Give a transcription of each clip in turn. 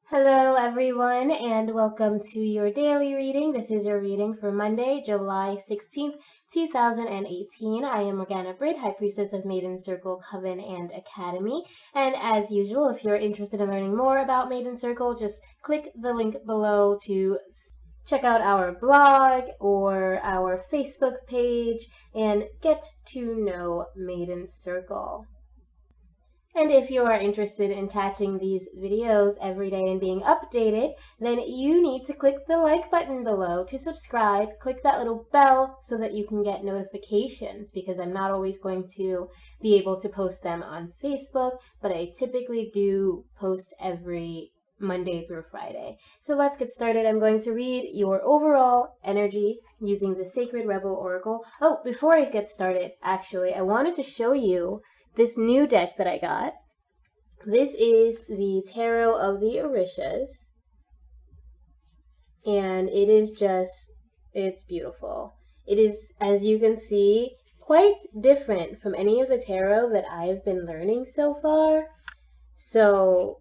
Hello, everyone, and welcome to your daily reading. This is your reading for Monday, July 16th, 2018. I am Morgana Britt, High Priestess of Maiden Circle, Coven, and Academy. And as usual, if you're interested in learning more about Maiden Circle, just click the link below to check out our blog or our Facebook page and get to know Maiden Circle. And if you are interested in catching these videos every day and being updated, then you need to click the like button below to subscribe. Click that little bell so that you can get notifications, because I'm not always going to be able to post them on Facebook, but I typically do post every Monday through Friday. So let's get started. I'm going to read your overall energy using the Sacred Rebel Oracle. Oh, before I get started, actually, I wanted to show you this new deck that I got. This is the Tarot of the Orishas, and it is it's beautiful. It is, as you can see, quite different from any of the tarot that I've been learning so far. So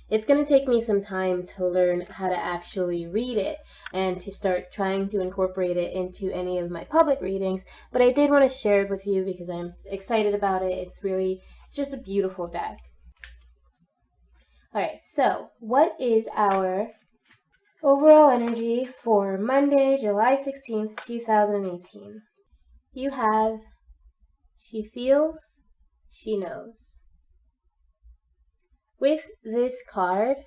it's going to take me some time to learn how to actually read it and to start trying to incorporate it into any of my public readings, but I did want to share it with you because I'm excited about it. It's just a beautiful deck. Alright, so what is our overall energy for Monday, July 16th, 2018? You have She Feels, She Knows. With this card,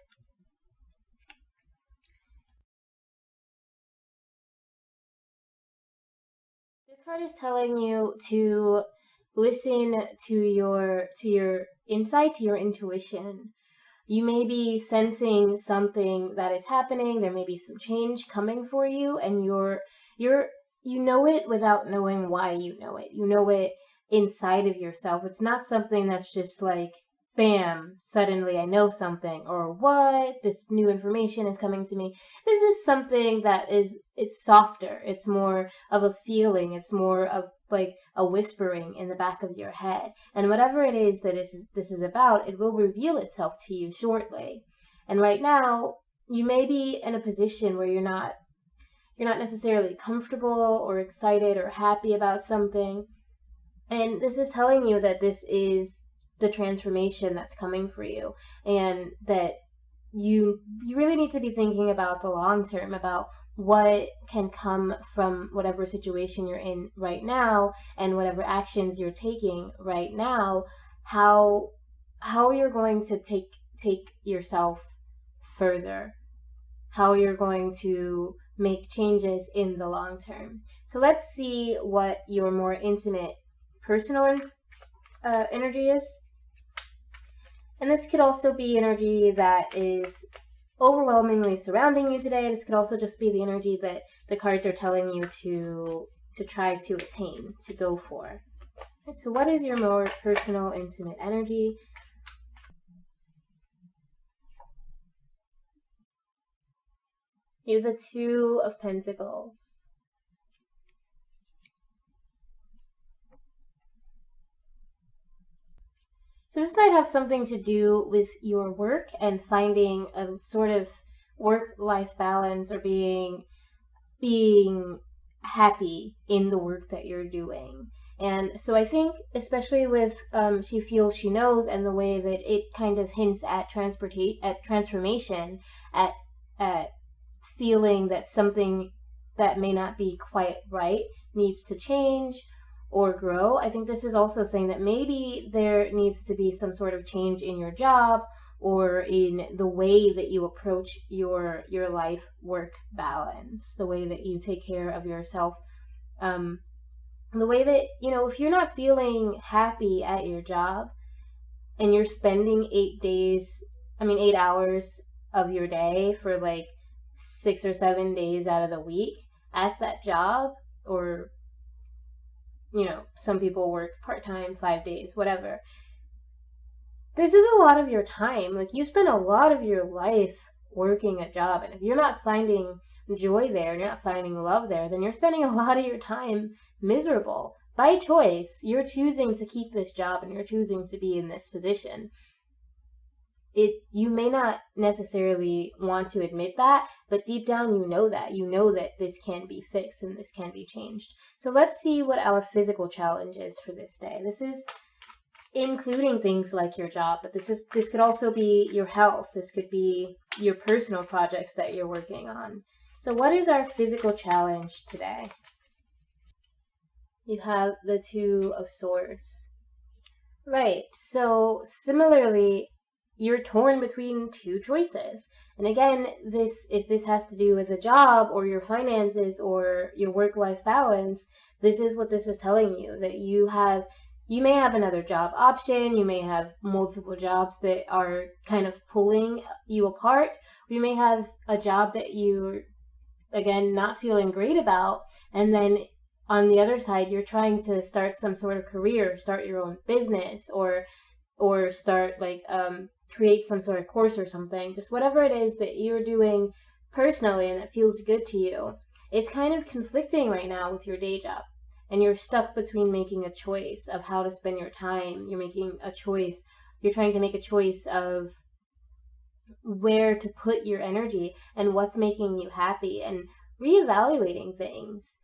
is telling you to listen to your insight, to your intuition. You may be sensing something that is happening. There may be some change coming for you, and you know it without knowing why you know it. You know it inside of yourself. It's not something that's just like, bam, suddenly I know something, or what, this new information is coming to me. This is something that it's softer. It's more of a feeling. It's more of like a whispering in the back of your head. And whatever it is that this is about, it will reveal itself to you shortly. And right now, you may be in a position where you're not necessarily comfortable or excited or happy about something. And this is telling you that this is the transformation that's coming for you, and that you really need to be thinking about the long term, about what can come from whatever situation you're in right now and whatever actions you're taking right now, how you're going to take yourself further, how you're going to make changes in the long term. So let's see what your more intimate personal energy is. And this could also be energy that is overwhelmingly surrounding you today. This could also just be the energy that the cards are telling you to try to attain, to go for. Right, so what is your more personal, intimate energy? You have the Two of Pentacles. So this might have something to do with your work and finding a sort of work-life balance, or being happy in the work that you're doing. And so I think, especially with She Feels, She Knows, and the way that it kind of hints at transformation, at feeling that something that may not be quite right needs to change or grow. I think this is also saying that maybe there needs to be some sort of change in your job or in the way that you approach your life work balance, the way that you take care of yourself, the way that, if you're not feeling happy at your job and you're spending 8 hours of your day for like 6 or 7 days out of the week at that job, or some people work part-time, 5 days, whatever. This is a lot of your time. Like, you spend a lot of your life working a job, and if you're not finding joy there, and you're not finding love there, then you're spending a lot of your time miserable. By choice, you're choosing to keep this job, and you're choosing to be in this position. you may not necessarily want to admit that, but deep down you know that this can be fixed and this can be changed. So let's see what our physical challenge is for this day. This is including things like your job, but this could also be your health. This could be your personal projects that you're working on. So what is our physical challenge today? You have the Two of Swords. Right. So similarly, you're torn between two choices. And again, if this has to do with a job or your finances or your work-life balance, this is what this is telling you, that you may have another job option, you may have multiple jobs that are kind of pulling you apart. You may have a job that you're, again, not feeling great about, and then on the other side, you're trying to start some sort of career, start your own business, or start create some sort of course or something. Just whatever it is that you're doing personally and that feels good to you. It's kind of conflicting right now with your day job, and you're stuck between making a choice of how to spend your time. You're making a choice. You're trying to make a choice of where to put your energy and what's making you happy, and reevaluating things.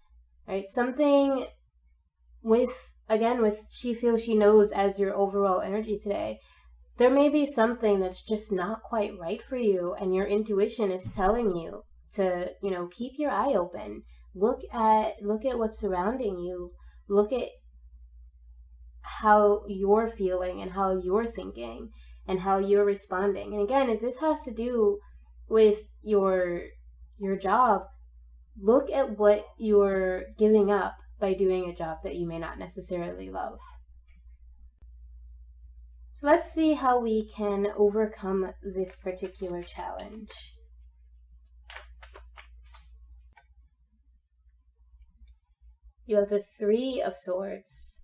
Right? Something with she feels she knows as your overall energy today. There may be something that's just not quite right for you, and your intuition is telling you to, keep your eye open. Look at what's surrounding you. Look at how you're feeling and how you're thinking and how you're responding. And again, if this has to do with your job, look at what you're giving up by doing a job that you may not necessarily love. So let's see how we can overcome this particular challenge. You have the Three of Swords.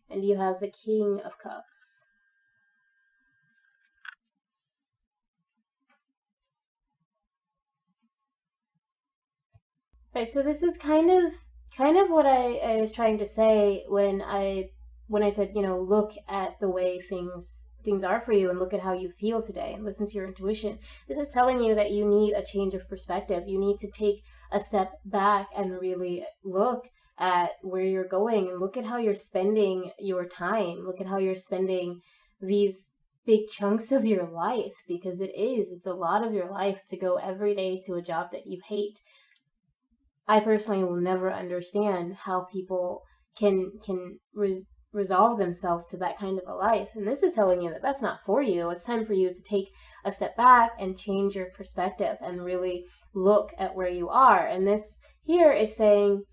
And you have the King of Cups. Right, so this is kind of what I was trying to say when I said, look at the way things are for you and look at how you feel today and listen to your intuition. This is telling you that you need a change of perspective. You need to take a step back and really look at where you're going and look at how you're spending your time. Look at how you're spending these big chunks of your life, because it's a lot of your life to go every day to a job that you hate. I personally will never understand how people can resolve themselves to that kind of a life. And this is telling you that that's not for you. It's time for you to take a step back and change your perspective and really look at where you are. And this here is saying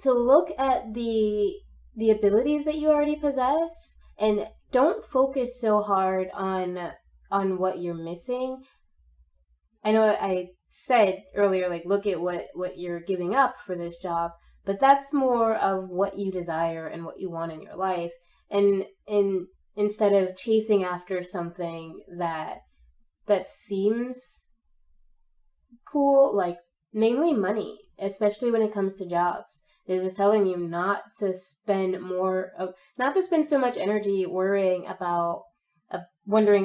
to look at the abilities that you already possess, and don't focus so hard on what you're missing. I know I said earlier, look at what you're giving up for this job, but that's more of what you desire and what you want in your life, and instead of chasing after something that seems cool, like mainly money, especially when it comes to jobs. This is telling you not to spend so much energy wondering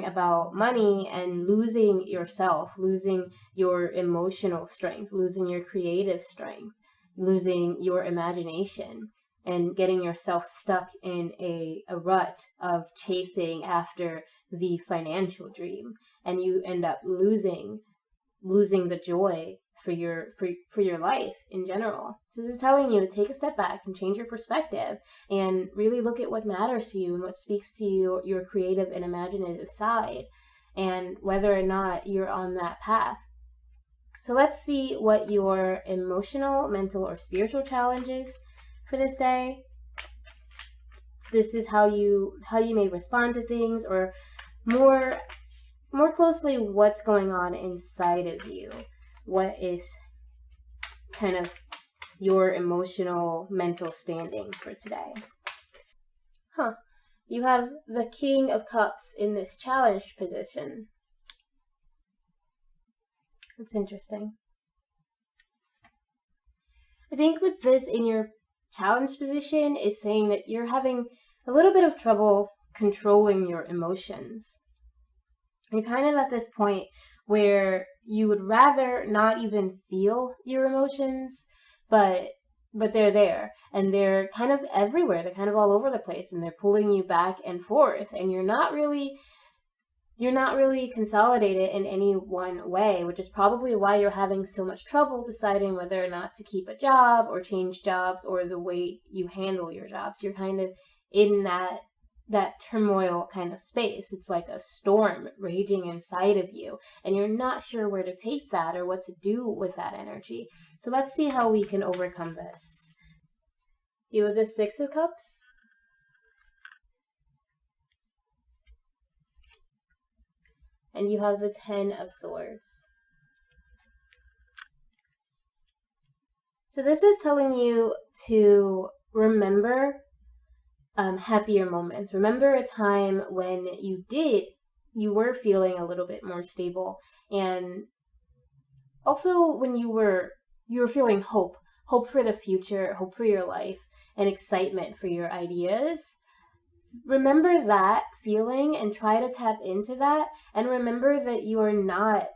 about money and losing yourself, losing your emotional strength, losing your creative strength, losing your imagination, and getting yourself stuck in a rut of chasing after the financial dream, and you end up losing the joy for your life in general. So this is telling you to take a step back and change your perspective and really look at what matters to you and what speaks to you, your creative and imaginative side, and whether or not you're on that path. So let's see what your emotional, mental, or spiritual challenge is for this day. This is how you may respond to things, or more closely what's going on inside of you. What is kind of your emotional, mental standing for today? You have the King of Cups in this challenged position. That's interesting. I think with this in your challenge position is saying that you're having a little bit of trouble controlling your emotions. You're kind of at this point where you would rather not even feel your emotions, but they're there and they're kind of everywhere. They're kind of all over the place and they're pulling you back and forth, and you're not really consolidated in any one way, which is probably why you're having so much trouble deciding whether or not to keep a job or change jobs or the way you handle your jobs. You're kind of in that turmoil kind of space. It's like a storm raging inside of you, and you're not sure where to take that or what to do with that energy. So let's see how we can overcome this. You have the Six of Cups. And you have the Ten of Swords. So this is telling you to remember happier moments. Remember a time when you were feeling a little bit more stable, and also when you were feeling hope for the future, hope for your life, and excitement for your ideas. Remember that feeling and try to tap into that, and remember that you're not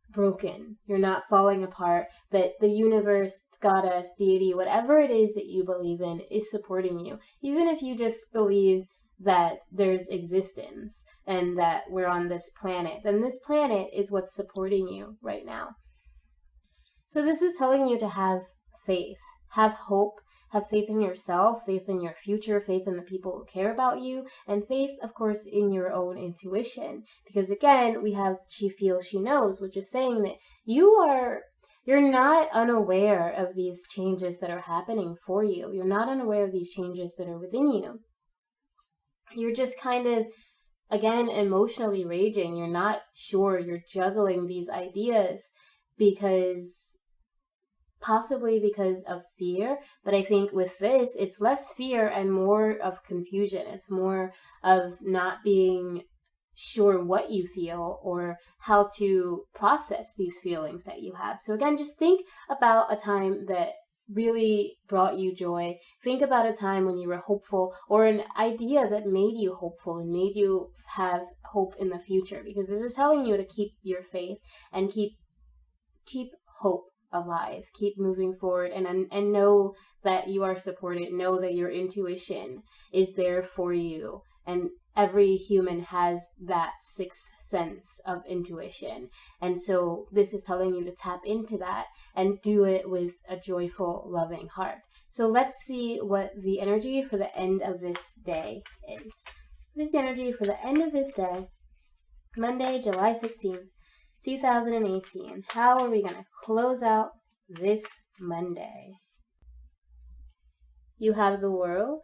broken. You're not falling apart, that the universe, goddess, deity, whatever it is that you believe in is supporting you. Even if you just believe that there's existence and that we're on this planet, then this planet is what's supporting you right now. So this is telling you to have faith, have hope, have faith in yourself, faith in your future, faith in the people who care about you, and faith, of course, in your own intuition. Because again, we have she feels, she knows, which is saying that you're not unaware of these changes that are happening for you. You're not unaware of these changes that are within you. You're just kind of, again, emotionally raging. You're not sure. You're juggling these ideas possibly because of fear, but I think with this, it's less fear and more of confusion. It's more of not being sure what you feel or how to process these feelings that you have. So again, just think about a time that really brought you joy. Think about a time when you were hopeful, or an idea that made you hopeful and made you have hope in the future, because this is telling you to keep your faith and keep hope alive, keep moving forward, and know that you are supported, know that your intuition is there for you, and every human has that sixth sense of intuition, and so this is telling you to tap into that and do it with a joyful, loving heart. So let's see what the energy for the end of this day is. What is the energy for the end of this day, Monday, July 16th, 2018. How are we going to close out this Monday? You have the World,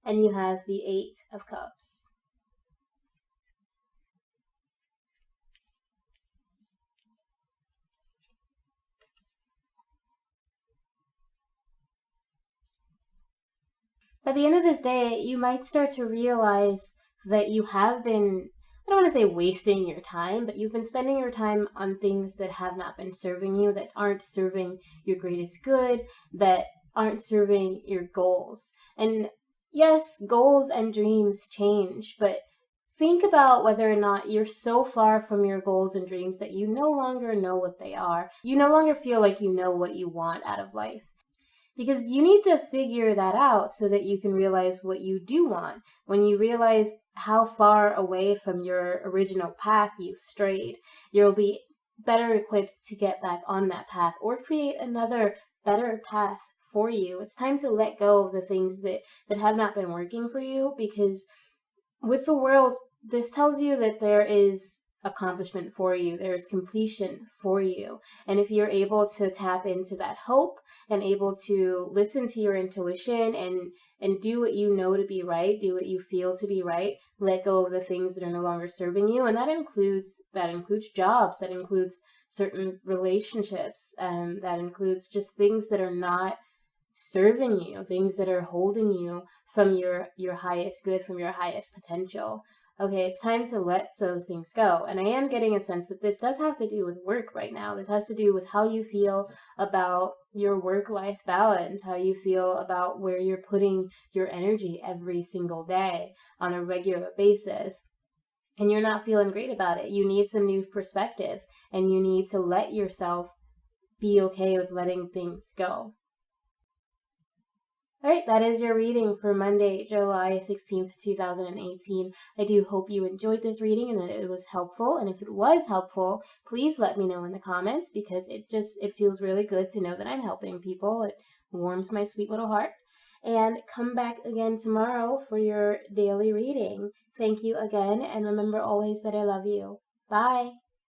and you have the Eight of Cups. By the end of this day, you might start to realize that you have been, I don't want to say wasting your time, but you've been spending your time on things that have not been serving you, that aren't serving your greatest good, that aren't serving your goals. And yes, goals and dreams change, but think about whether or not you're so far from your goals and dreams that you no longer know what they are. You no longer feel like you know what you want out of life. Because you need to figure that out so that you can realize what you do want. When you realize how far away from your original path you've strayed, you'll be better equipped to get back on that path or create another better path for you. It's time to let go of the things that have not been working for you, because with the World, this tells you that there is accomplishment for you, there is completion for you. And if you're able to tap into that hope and able to listen to your intuition and do what you know to be right, do what you feel to be right, let go of the things that are no longer serving you, and that includes jobs, that includes certain relationships, that includes just things that are not serving you, things that are holding you from your highest good, from your highest potential. Okay, it's time to let those things go. And I am getting a sense that this does have to do with work right now. This has to do with how you feel about your work-life balance, how you feel about where you're putting your energy every single day on a regular basis. And you're not feeling great about it. You need some new perspective, and you need to let yourself be okay with letting things go. All right, that is your reading for Monday, July 16th, 2018. I do hope you enjoyed this reading and that it was helpful. And if it was helpful, please let me know in the comments, because it feels really good to know that I'm helping people. It warms my sweet little heart. And come back again tomorrow for your daily reading. Thank you again, and remember always that I love you. Bye.